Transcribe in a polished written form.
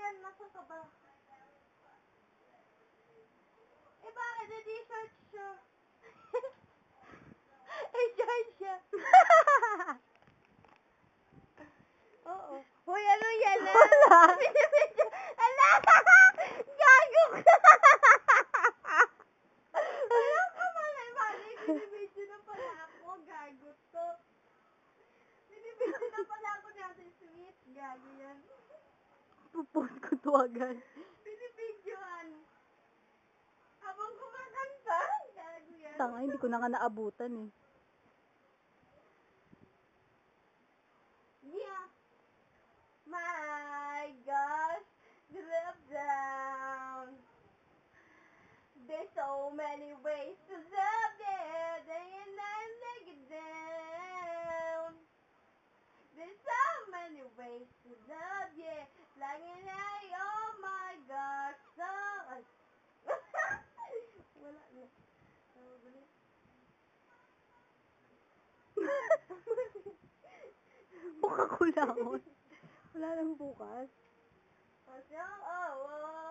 yan? Nasa ka ba? Eh, bakit? Hindi search siya. Eh, search siya. Oo. Hoy, ano yan? Wala. Ala! Gago ka! Wala ka pala. Mali, binibidyo na pala ako. Gago to. Binibidyo na pala ako natin sweet. Gago yan. Pupost ko to agad. Binibidyoan. Habang kumakanta. Gago yan. Tanga, hindi ko na nga naabutan eh. Yeah. My gosh, drop down. There's so many ways to love it, and I take it down. There's so many ways to love you, like an eye, oh my gosh, so... Wala na. Buka ko lang. Wala lang bukas. Pasyang awa.